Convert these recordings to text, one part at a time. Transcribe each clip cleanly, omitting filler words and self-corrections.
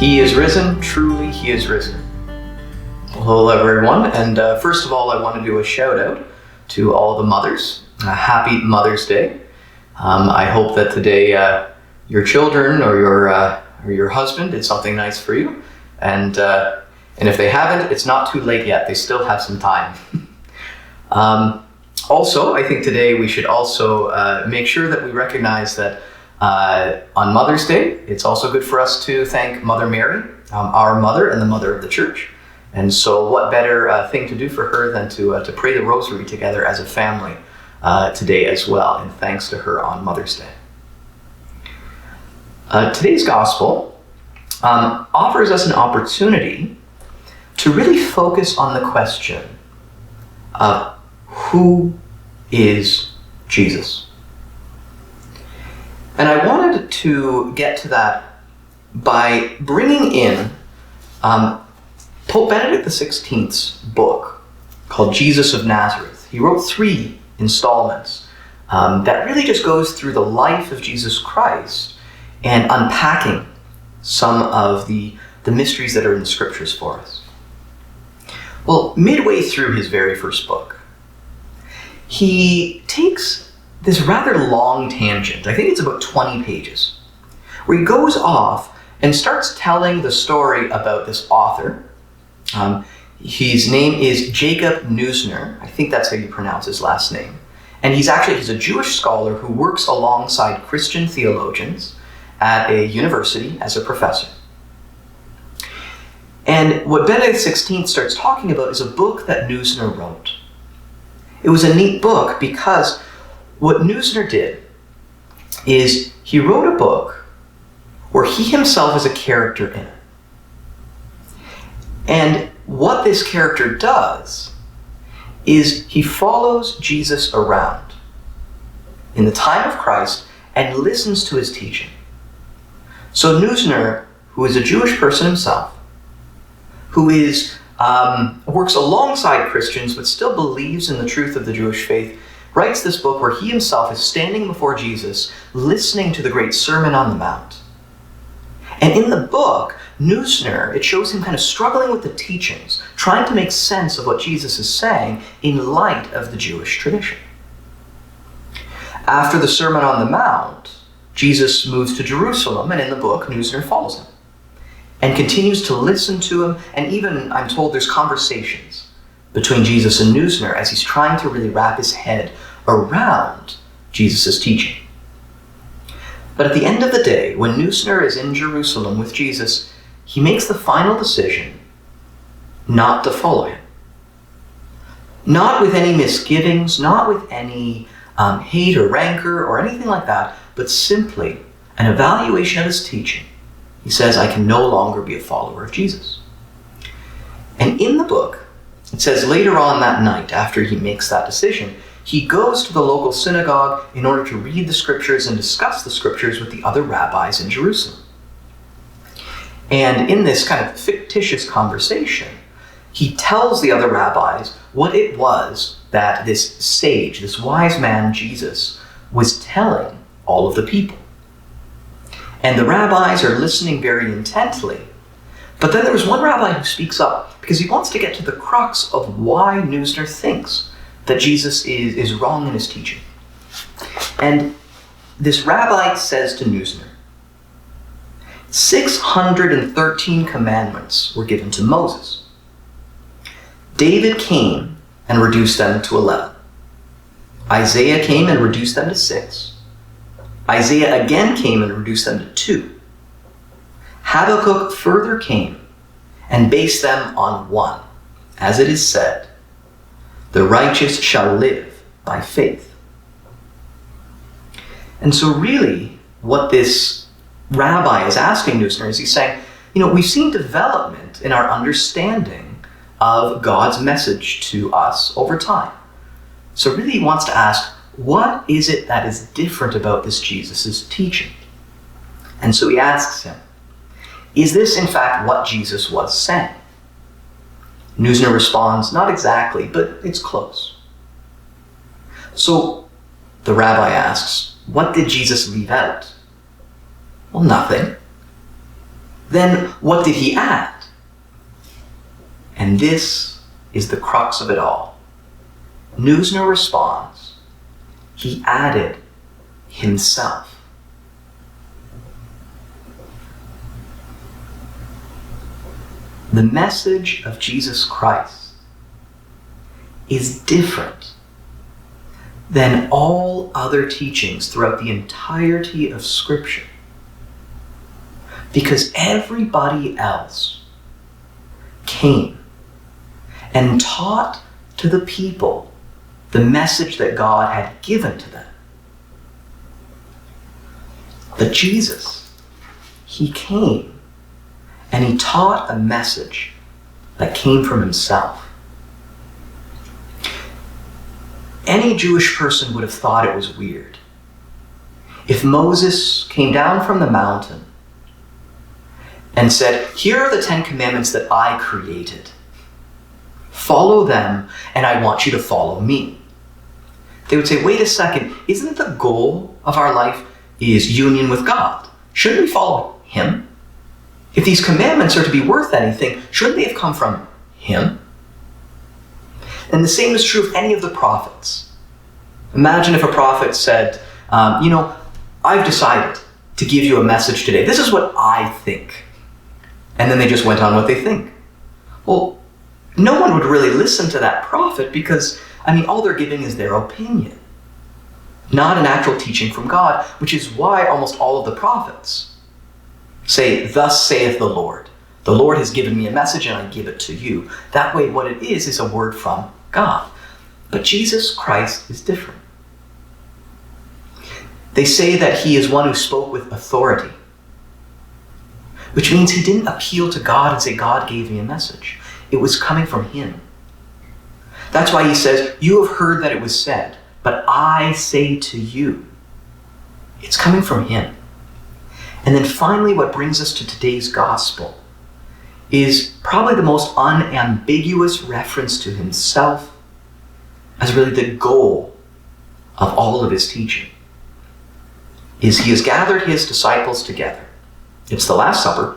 He is risen, truly he is risen. Well, hello everyone, and first of all I want to do a shout out to all the mothers. Happy Mother's Day. I hope that today your children or your husband did something nice for you, and if they haven't, it's not too late yet. They still have some time. Also, I think today we should also make sure that we recognize that on Mother's Day, it's also good for us to thank Mother Mary, our mother and the mother of the church. And so what better thing to do for her than to pray the rosary together as a family today as well, and thanks to her on Mother's Day. Today's gospel offers us an opportunity to really focus on the question of who is Jesus? And I wanted to get to that by bringing in Pope Benedict XVI's book called Jesus of Nazareth. He wrote 3 installments that really just goes through the life of Jesus Christ and unpacking some of the mysteries that are in the scriptures for us. Well, midway through his very first book, he takes this rather long tangent. I think it's about 20 pages, where he goes off and starts telling the story about this author. His name is Jacob Neusner. I think that's how you pronounce his last name. And he's a Jewish scholar who works alongside Christian theologians at a university as a professor. And what Benedict XVI starts talking about is a book that Neusner wrote. It was a neat book because what Neusner did is he wrote a book where he himself is a character in it. And what this character does is he follows Jesus around in the time of Christ and listens to his teaching. So Neusner, who is a Jewish person himself, who works alongside Christians but still believes in the truth of the Jewish faith, writes this book where he himself is standing before Jesus, listening to the great Sermon on the Mount. And in the book, Neusner, it shows him kind of struggling with the teachings, trying to make sense of what Jesus is saying in light of the Jewish tradition. After the Sermon on the Mount, Jesus moves to Jerusalem, and in the book, Neusner follows him and continues to listen to him, and even, I'm told, there's conversations between Jesus and Neusner as he's trying to really wrap his head around Jesus' teaching. But at the end of the day, when Neusner is in Jerusalem with Jesus, he makes the final decision not to follow him. Not with any misgivings, not with any hate or rancor or anything like that, but simply an evaluation of his teaching. He says, I can no longer be a follower of Jesus. And in the book, it says later on that night, after he makes that decision, he goes to the local synagogue in order to read the scriptures and discuss the scriptures with the other rabbis in Jerusalem. And in this kind of fictitious conversation, he tells the other rabbis what it was that this sage, this wise man, Jesus, was telling all of the people. And the rabbis are listening very intently. But then there was one rabbi who speaks up because he wants to get to the crux of why Neusner thinks that Jesus is wrong in his teaching. And this rabbi says to Neusner, 613 commandments were given to Moses. David came and reduced them to 11. Isaiah came and reduced them to 6. Isaiah again came and reduced them to 2. Habakkuk further came and based them on 1, as it is said, the righteous shall live by faith. And so really, what this rabbi is asking Neusner is he's saying, we've seen development in our understanding of God's message to us over time. So really he wants to ask, what is it that is different about this Jesus' teaching? And so he asks him, is this in fact what Jesus was saying? Neusner responds, not exactly, but it's close. So the rabbi asks, what did Jesus leave out? Well, nothing. Then what did he add? And this is the crux of it all. Neusner responds, he added himself. The message of Jesus Christ is different than all other teachings throughout the entirety of Scripture, because everybody else came and taught to the people the message that God had given to them. But Jesus, he came and he taught a message that came from himself. Any Jewish person would have thought it was weird if Moses came down from the mountain and said, here are the 10 commandments that I created. Follow them, and I want you to follow me. They would say, wait a second, isn't the goal of our life is union with God? Shouldn't we follow him? If these commandments are to be worth anything, shouldn't they have come from him? And the same is true of any of the prophets. Imagine if a prophet said, I've decided to give you a message today. This is what I think. And then they just went on what they think. Well, no one would really listen to that prophet because, all they're giving is their opinion, not an actual teaching from God, which is why almost all of the prophets say, thus saith the Lord. The Lord has given me a message and I give it to you. That way what it is a word from God. But Jesus Christ is different. They say that he is one who spoke with authority, which means he didn't appeal to God and say, God gave me a message. It was coming from him. That's why he says, you have heard that it was said, but I say to you. It's coming from him. And then finally, what brings us to today's gospel is probably the most unambiguous reference to himself as really the goal of all of his teaching. Is he has gathered his disciples together. It's the Last Supper.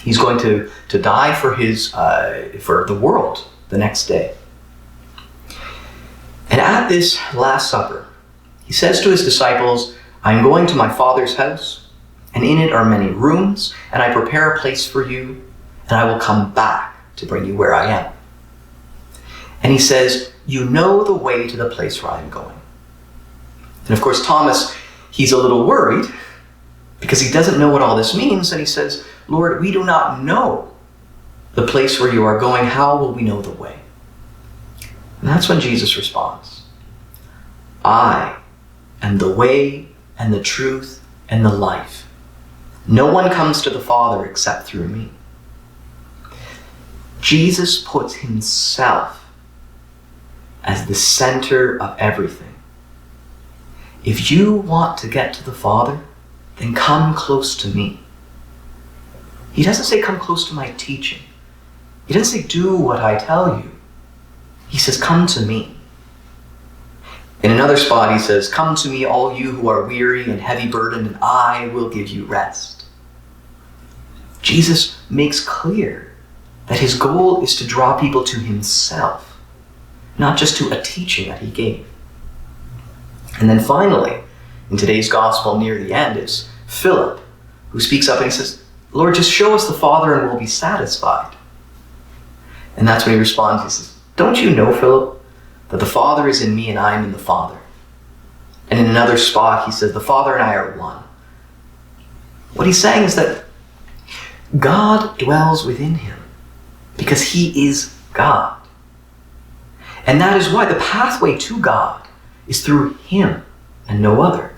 He's going to die for the world the next day. And at this Last Supper, he says to his disciples, I'm going to my Father's house, and in it are many rooms, and I prepare a place for you, and I will come back to bring you where I am. And he says, you know the way to the place where I'm going. And of course, Thomas, he's a little worried because he doesn't know what all this means. And he says, Lord, we do not know the place where you are going. How will we know the way? And that's when Jesus responds, I am the way and the truth and the life. No one comes to the Father except through me. Jesus puts himself as the center of everything. If you want to get to the Father, then come close to me. He doesn't say come close to my teaching. He doesn't say do what I tell you. He says come to me. In another spot he says, come to me all you who are weary and heavy burdened, and I will give you rest. Jesus makes clear that his goal is to draw people to himself, not just to a teaching that he gave. And then finally, in today's gospel near the end, is Philip, who speaks up and he says, Lord, just show us the Father and we'll be satisfied. And that's when he responds, he says, don't you know, Philip, that the Father is in me and I am in the Father? And in another spot, he says, the Father and I are one. What he's saying is that God dwells within him because he is God. And that is why the pathway to God is through him and no other.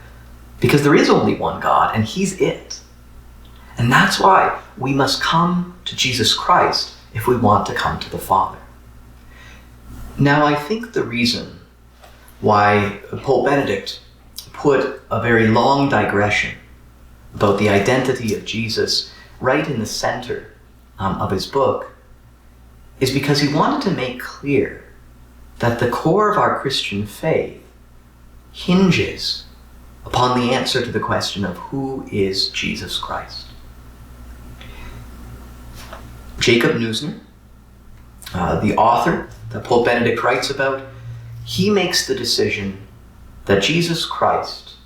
Because there is only one God and he's it. And that's why we must come to Jesus Christ if we want to come to the Father. Now, I think the reason why Pope Benedict put a very long digression about the identity of Jesus right in the center of his book is because he wanted to make clear that the core of our Christian faith hinges upon the answer to the question of who is Jesus Christ. Jacob Neusner, the author that Pope Benedict writes about, he makes the decision that Jesus Christ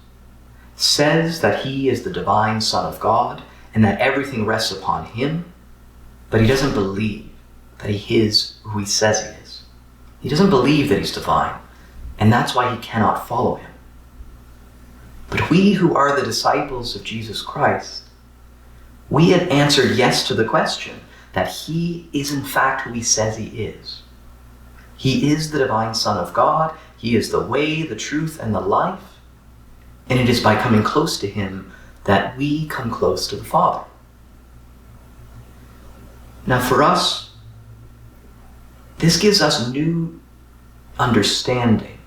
says that he is the divine Son of God and that everything rests upon him, but he doesn't believe that he is who he says he is. He doesn't believe that he's divine, and that's why he cannot follow him. But we who are the disciples of Jesus Christ, we have answered yes to the question that he is in fact who he says he is. He is the divine Son of God. He is the way, the truth, and the life. And it is by coming close to him that we come close to the Father. Now for us, this gives us new understanding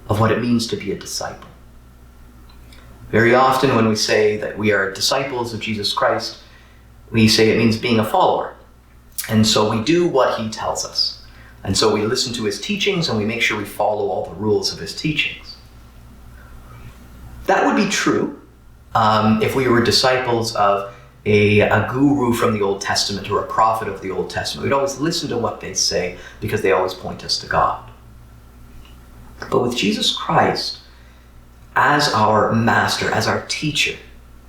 of what it means to be a disciple. Very often when we say that we are disciples of Jesus Christ, we say it means being a follower. And so we do what he tells us. And so we listen to his teachings and we make sure we follow all the rules of his teachings. That would be true if we were disciples of a guru from the Old Testament or a prophet of the Old Testament. We'd always listen to what they say because they always point us to God. But with Jesus Christ as our master, as our teacher,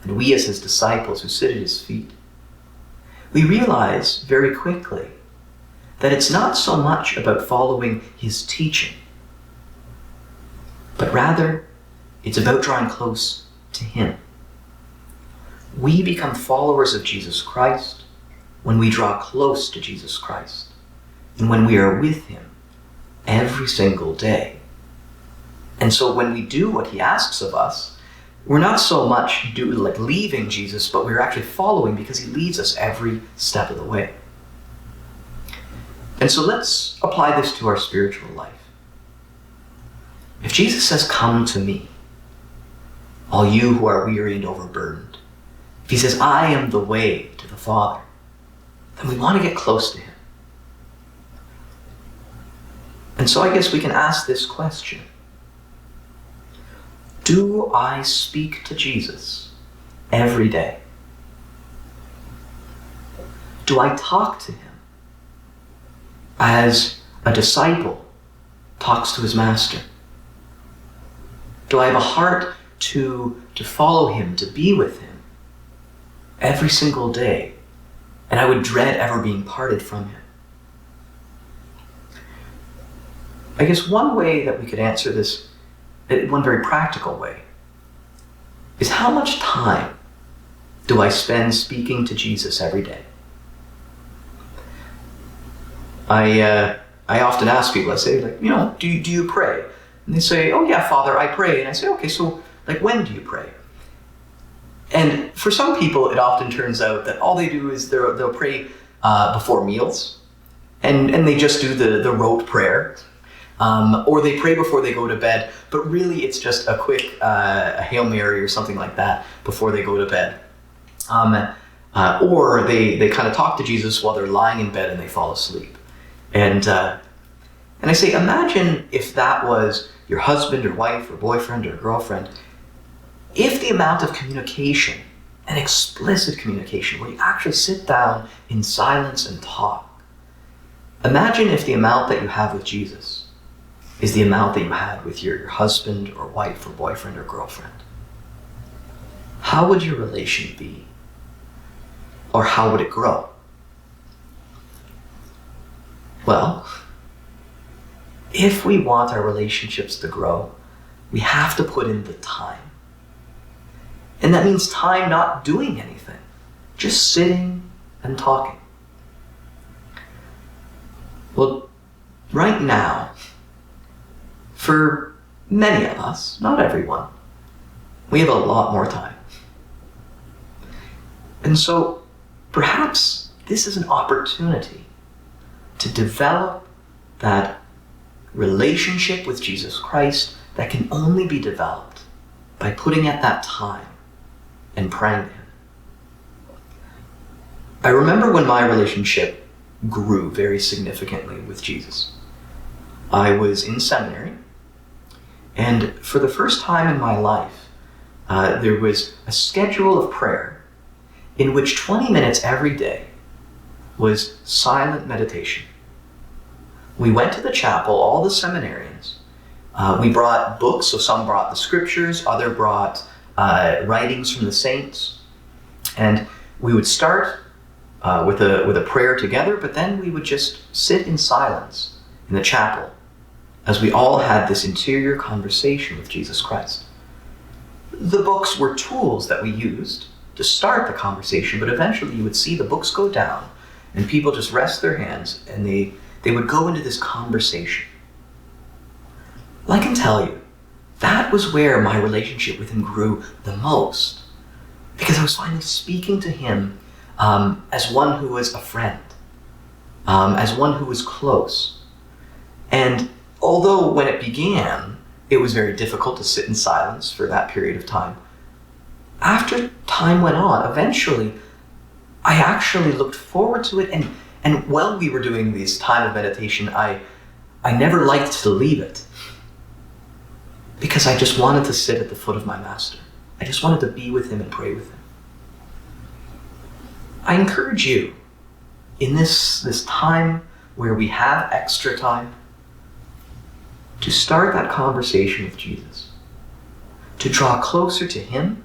and we as his disciples who sit at his feet, we realize very quickly that it's not so much about following his teaching, but rather it's about drawing close to him. We become followers of Jesus Christ when we draw close to Jesus Christ and when we are with him every single day. And so when we do what he asks of us, we're not so much leaving Jesus, but we're actually following because he leads us every step of the way. And so let's apply this to our spiritual life. If Jesus says, "Come to me, all you who are weary and overburdened," if he says, "I am the way to the Father," then we want to get close to him. And so I guess we can ask this question: do I speak to Jesus every day? Do I talk to him as a disciple talks to his master? Do I have a heart to follow him, to be with him every single day? And I would dread ever being parted from him. I guess one way that we could answer this, one very practical way, is how much time do I spend speaking to Jesus every day? I often ask people, I say, do you pray? And they say, "Oh yeah, Father, I pray." And I say, "Okay, so when do you pray?" And for some people, it often turns out that all they do is they'll pray before meals, and they just do the rote prayer, or they pray before they go to bed, but really it's just a quick a Hail Mary or something like that before they go to bed. Or they kind of talk to Jesus while they're lying in bed and they fall asleep. And I say, imagine if that was your husband or wife or boyfriend or girlfriend, if the amount of communication, an explicit communication, where you actually sit down in silence and talk, imagine if the amount that you have with Jesus is the amount that you had with your husband or wife or boyfriend or girlfriend. How would your relation be? Or how would it grow? Well, if we want our relationships to grow, we have to put in the time. And that means time not doing anything, just sitting and talking. Well, right now, for many of us, not everyone, we have a lot more time. And so perhaps this is an opportunity to develop that relationship with Jesus Christ that can only be developed by putting at that time and praying to him. I remember when my relationship grew very significantly with Jesus. I was in seminary, and for the first time in my life, there was a schedule of prayer in which 20 minutes every day was silent meditation. We went to the chapel, all the seminarians. We brought books, so some brought the scriptures, others brought writings from the saints. And we would start with a prayer together, but then we would just sit in silence in the chapel as we all had this interior conversation with Jesus Christ. The books were tools that we used to start the conversation, but eventually you would see the books go down and people just rest their hands and they would go into this conversation. Well, I can tell you, that was where my relationship with him grew the most, because I was finally speaking to him as one who was a friend, as one who was close. And although when it began, it was very difficult to sit in silence for that period of time, after time went on, eventually, I actually looked forward to it, and while we were doing this time of meditation, I never liked to leave it, because I just wanted to sit at the foot of my Master. I just wanted to be with him and pray with him. I encourage you, in this time where we have extra time, to start that conversation with Jesus, to draw closer to him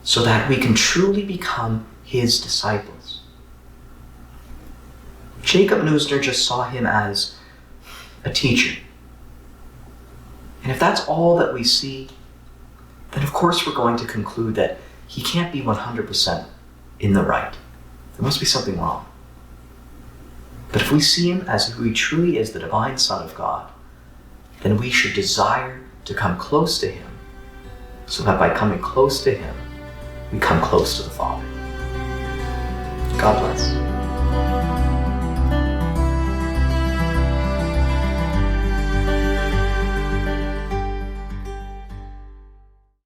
so that we can truly become his disciples. Jacob Neusner just saw him as a teacher. And if that's all that we see, then of course we're going to conclude that he can't be 100% in the right. There must be something wrong. But if we see him as who he truly is, the divine Son of God, then we should desire to come close to him, so that by coming close to him, we come close to the Father. God bless.